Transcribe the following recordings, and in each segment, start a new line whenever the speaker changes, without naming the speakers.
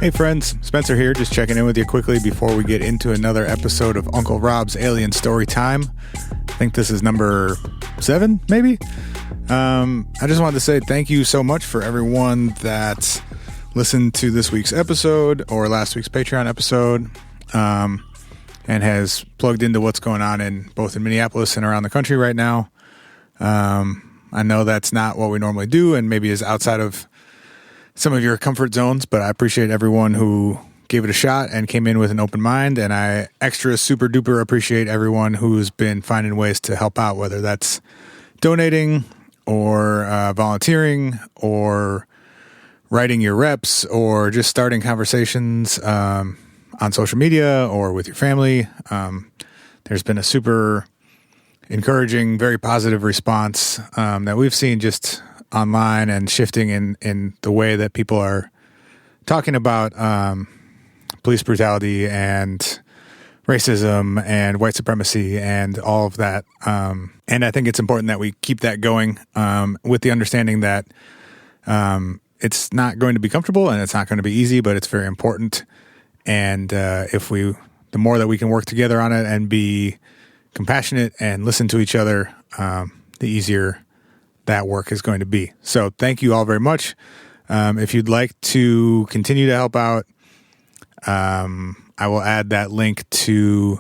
Hey friends, Spencer here, just checking in with you quickly before we get into another episode of Uncle Rob's Alien Story Time. I think this is number 7, maybe? I just wanted to say thank you so much for everyone that listened to this week's episode or last week's Patreon episode and has plugged into what's going on both in Minneapolis and around the country right now. I know that's not what we normally do and maybe is outside of some of your comfort zones, but I appreciate everyone who gave it a shot and came in with an open mind, and I extra super duper appreciate everyone who's been finding ways to help out, whether that's donating or volunteering or writing your reps or just starting conversations on social media or with your family. There's been a super encouraging, very positive response that we've seen just online and shifting in the way that people are talking about police brutality and racism and white supremacy and all of that. And I think it's important that we keep that going with the understanding that it's not going to be comfortable and it's not going to be easy, but it's very important. And the more that we can work together on it and be compassionate and listen to each other, the easier that work is going to be. So thank you all very much. If you'd like to continue to help out, I will add that link to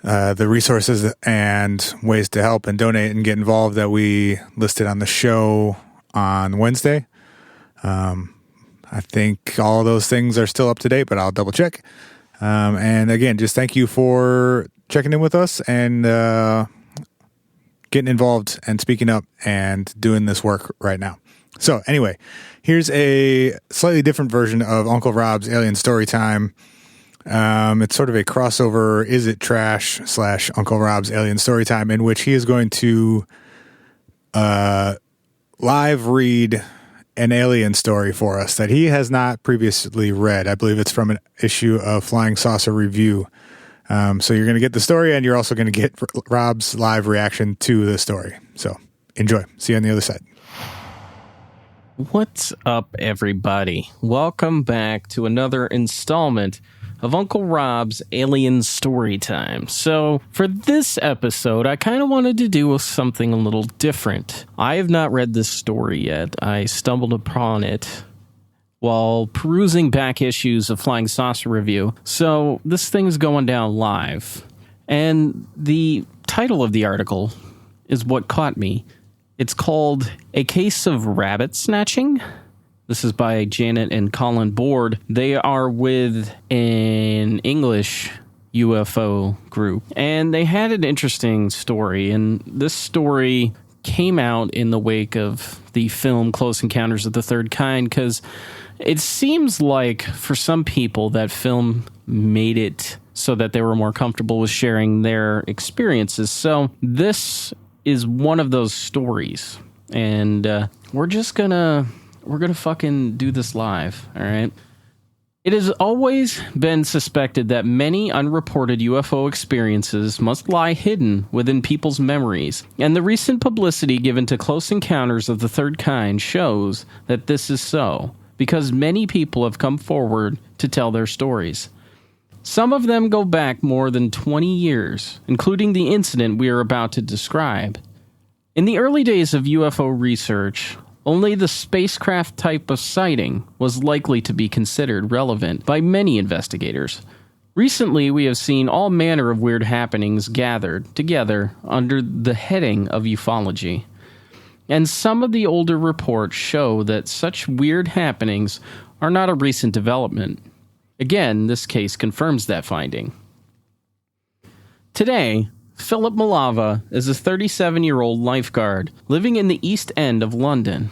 the resources and ways to help and donate and get involved that we listed on the show on Wednesday. I think all of those things are still up to date, but I'll double check. And again, just thank you for checking in with us and getting involved and speaking up and doing this work right now. So anyway, here's a slightly different version of Uncle Rob's Alien Story Time. It's sort of a crossover Is It Trash / Uncle Rob's Alien Story Time, in which he is going to live read an alien story for us that he has not previously read. I believe it's from an issue of Flying Saucer Review. So you're going to get the story, and you're also going to get Rob's live reaction to the story. So enjoy. See you on the other side.
What's up, everybody? Welcome back to another installment of Uncle Rob's Alien Story Time. So for this episode, I kind of wanted to do something a little different. I have not read this story yet. I stumbled upon it while perusing back issues of Flying Saucer Review. So this thing's going down live. And the title of the article is what caught me. It's called A Case of Rabbit Snatching. This is by Janet and Colin Board. They are with an English UFO group. And they had an interesting story. And this story came out in the wake of the film Close Encounters of the Third Kind, because it seems like for some people that film made it so that they were more comfortable with sharing their experiences. So this is one of those stories, and we're gonna fucking do this live, all right? It has always been suspected that many unreported UFO experiences must lie hidden within people's memories, and the recent publicity given to Close Encounters of the Third Kind shows that this is so, because many people have come forward to tell their stories. Some of them go back more than 20 years, including the incident we are about to describe. In the early days of UFO research, only the spacecraft type of sighting was likely to be considered relevant by many investigators. Recently, we have seen all manner of weird happenings gathered together under the heading of ufology. And some of the older reports show that such weird happenings are not a recent development. Again, this case confirms that finding. Today, Philip Malava is a 37-year-old lifeguard living in the East End of London.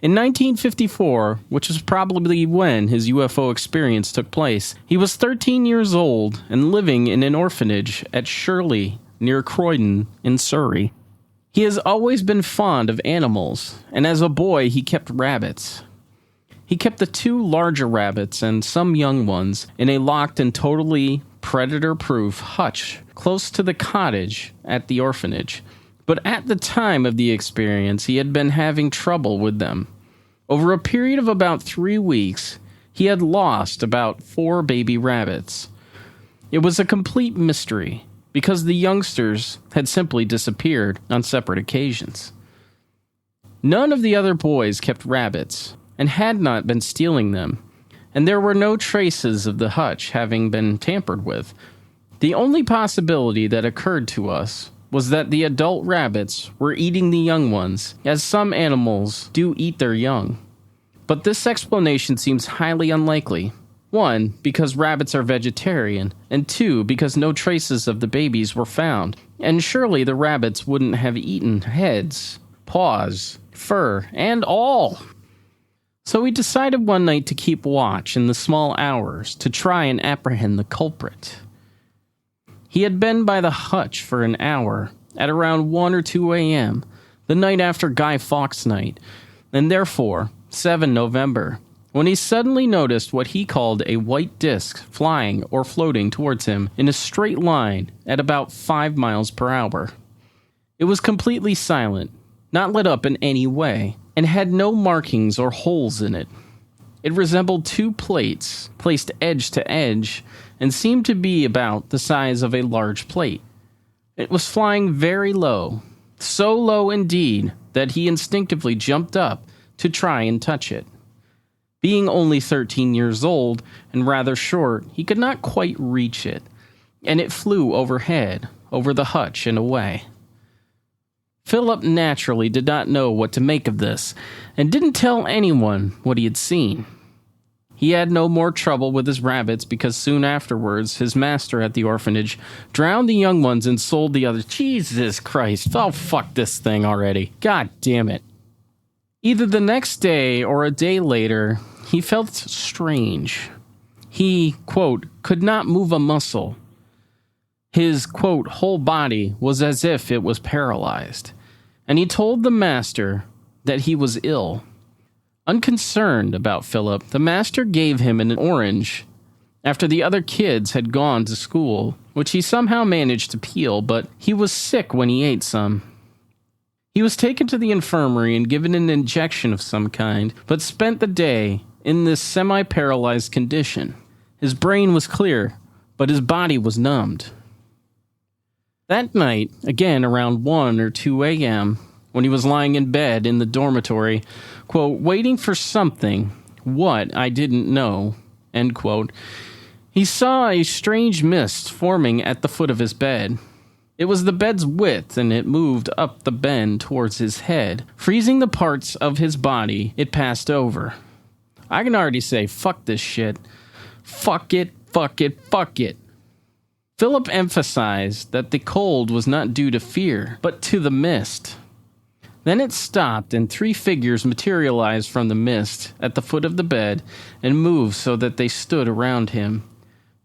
In 1954, which is probably when his UFO experience took place, he was 13 years old and living in an orphanage at Shirley, near Croydon in Surrey. He has always been fond of animals, and as a boy he kept rabbits. He kept the 2 larger rabbits and some young ones in a locked and totally predator-proof hutch close to the cottage at the orphanage. But at the time of the experience, he had been having trouble with them. Over a period of about 3 weeks, he had lost about 4 baby rabbits. It was a complete mystery, because the youngsters had simply disappeared on separate occasions. None of the other boys kept rabbits, and had not been stealing them, and there were no traces of the hutch having been tampered with. The only possibility that occurred to us was that the adult rabbits were eating the young ones, as some animals do eat their young. But this explanation seems highly unlikely. 1, because rabbits are vegetarian, and 2, because no traces of the babies were found, and surely the rabbits wouldn't have eaten heads, paws, fur, and all. So we decided one night to keep watch in the small hours to try and apprehend the culprit. He had been by the hutch for an hour, at around 1 or 2 a.m., the night after Guy Fawkes night, and therefore 7 November, when he suddenly noticed what he called a white disc flying or floating towards him in a straight line at about 5 miles per hour. It was completely silent, not lit up in any way, and had no markings or holes in it. It resembled 2 plates placed edge to edge and seemed to be about the size of a large plate. It was flying very low, so low indeed that he instinctively jumped up to try and touch it. Being only 13 years old and rather short, he could not quite reach it, and it flew overhead, over the hutch and away. Philip naturally did not know what to make of this, and didn't tell anyone what he had seen. He had no more trouble with his rabbits because soon afterwards his master at the orphanage drowned the young ones and sold the others. Jesus Christ, oh fuck this thing already. God damn it. Either the next day or a day later, he felt strange. He, quote, could not move a muscle. His, quote, whole body was as if it was paralyzed. And he told the master that he was ill. Unconcerned about Philip, the master gave him an orange after the other kids had gone to school, which he somehow managed to peel, but he was sick when he ate some. He was taken to the infirmary and given an injection of some kind, but spent the day in this semi-paralyzed condition. His brain was clear, but his body was numbed. That night, again around 1 or 2 a.m., when he was lying in bed in the dormitory, quote, waiting for something, what I didn't know, end quote, he saw a strange mist forming at the foot of his bed. It was the bed's width, and it moved up the bend towards his head, freezing the parts of his body it passed over. I can already say, fuck this shit. Fuck it, fuck it, fuck it. Philip emphasized that the cold was not due to fear, but to the mist. Then it stopped, and 3 figures materialized from the mist at the foot of the bed and moved so that they stood around him,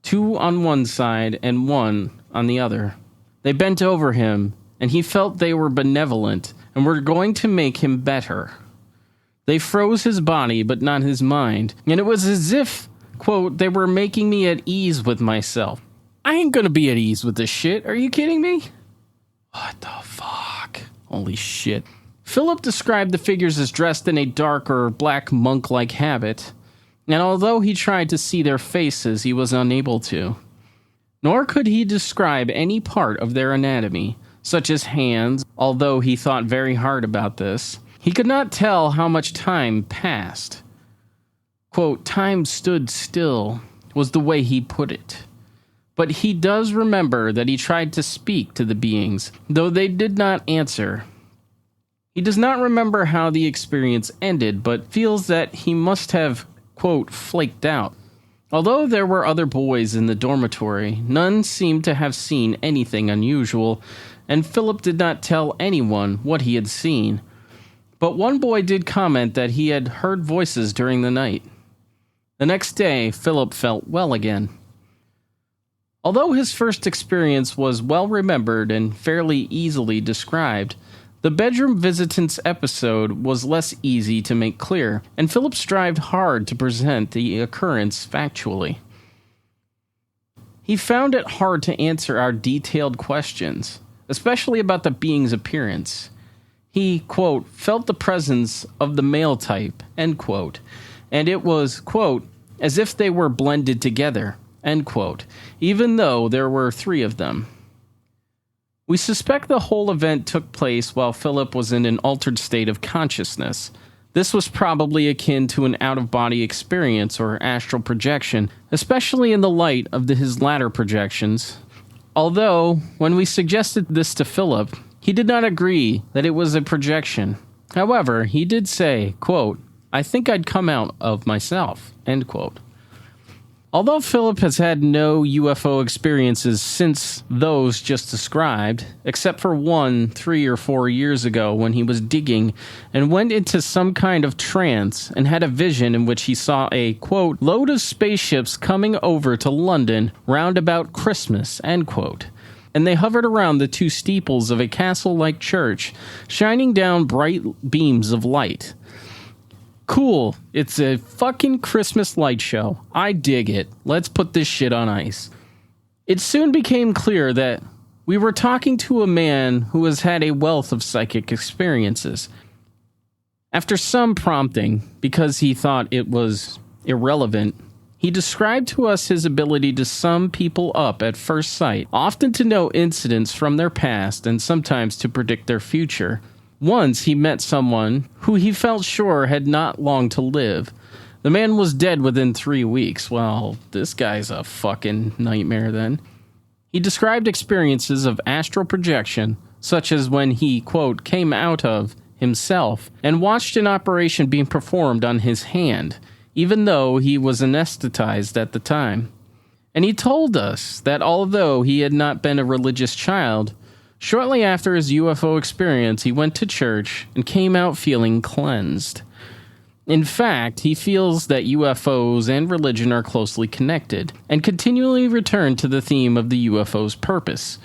2 on one side and 1 on the other. They bent over him, and he felt they were benevolent and were going to make him better. They froze his body, but not his mind, and it was as if, quote, they were making me at ease with myself. I ain't gonna be at ease with this shit. Are you kidding me? What the fuck? Holy shit. Philip described the figures as dressed in a darker, black monk-like habit, and although he tried to see their faces, he was unable to. Nor could he describe any part of their anatomy, such as hands, although he thought very hard about this. He could not tell how much time passed. Quote, time stood still, was the way he put it. But he does remember that he tried to speak to the beings, though they did not answer. He does not remember how the experience ended, but feels that he must have, quote, flaked out. Although there were other boys in the dormitory, none seemed to have seen anything unusual, and Philip did not tell anyone what he had seen. But one boy did comment that he had heard voices during the night. The next day, Philip felt well again. Although his first experience was well remembered and fairly easily described, the bedroom visitants episode was less easy to make clear, and Philip strived hard to present the occurrence factually. He found it hard to answer our detailed questions, especially about the being's appearance. He, quote, felt the presence of the male type, end quote, and it was, quote, as if they were blended together, end quote, even though there were 3 of them. We suspect the whole event took place while Philip was in an altered state of consciousness. This was probably akin to an out-of-body experience or astral projection, especially in the light of his latter projections. Although, when we suggested this to Philip, he did not agree that it was a projection. However, he did say, quote, "I think I'd come out of myself," end quote. Although Philip has had no UFO experiences since those just described, except for one 3 or 4 years ago when he was digging and went into some kind of trance and had a vision in which he saw a, quote, "load of spaceships coming over to London round about Christmas," end quote. And they hovered around the 2 steeples of a castle-like church, shining down bright beams of light. Cool. It's a fucking Christmas light show. I dig it. Let's put this shit on ice. It soon became clear that we were talking to a man who has had a wealth of psychic experiences. After some prompting, because he thought it was irrelevant, he described to us his ability to sum people up at first sight, often to know incidents from their past and sometimes to predict their future. Once he met someone who he felt sure had not long to live. The man was dead within 3 weeks. Well, this guy's a fucking nightmare then. He described experiences of astral projection, such as when he, quote, "came out of himself and watched an operation being performed on his hand, even though he was anesthetized at the time. And he told us that although he had not been a religious child, shortly after his UFO experience, he went to church and came out feeling cleansed. In fact, he feels that UFOs and religion are closely connected, and continually return to the theme of the UFO's purpose.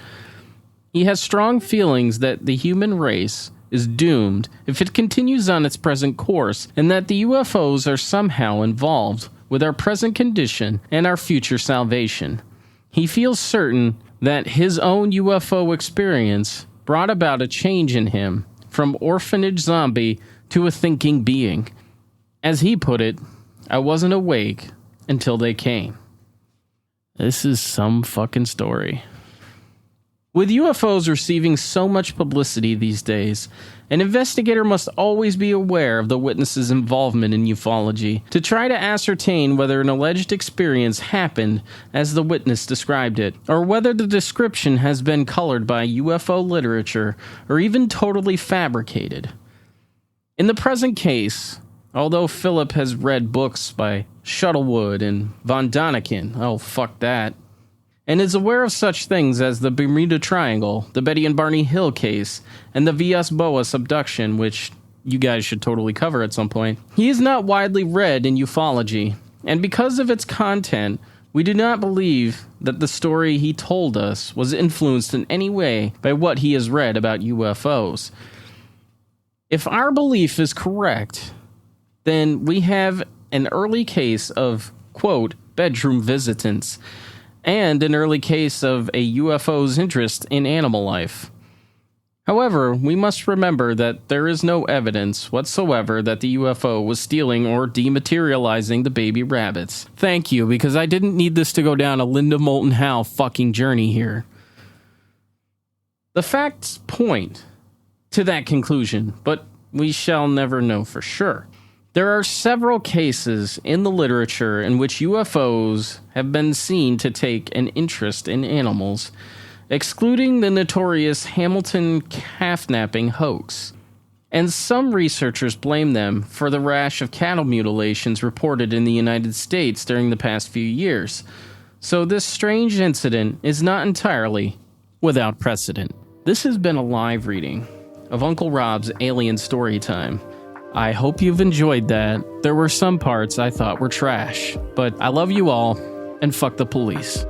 He has strong feelings that the human race is doomed if it continues on its present course, and that the UFOs are somehow involved with our present condition and our future salvation. He feels certain that his own UFO experience brought about a change in him from orphanage zombie to a thinking being. As he put it, "I wasn't awake until they came." This is some fucking story. With UFOs receiving so much publicity these days, an investigator must always be aware of the witness's involvement in ufology to try to ascertain whether an alleged experience happened as the witness described it, or whether the description has been colored by UFO literature or even totally fabricated. In the present case, although Philip has read books by Shuttlewood and Von Daniken, oh fuck that, and is aware of such things as the Bermuda Triangle, the Betty and Barney Hill case, and the Villas Boas abduction, which you guys should totally cover at some point. He is not widely read in ufology, and because of its content, we do not believe that the story he told us was influenced in any way by what he has read about UFOs. If our belief is correct, then we have an early case of, quote, bedroom visitants, and an early case of a UFO's interest in animal life. However, we must remember that there is no evidence whatsoever that the UFO was stealing or dematerializing the baby rabbits. Thank you, because I didn't need this to go down a Linda Moulton Howe fucking journey here. The facts point to that conclusion, but we shall never know for sure. There are several cases in the literature in which UFOs have been seen to take an interest in animals, excluding the notorious Hamilton calf-napping hoax. And some researchers blame them for the rash of cattle mutilations reported in the United States during the past few years. So this strange incident is not entirely without precedent. This has been a live reading of Uncle Rob's Alien Storytime. I hope you've enjoyed that. There were some parts I thought were trash, but I love you all, and fuck the police.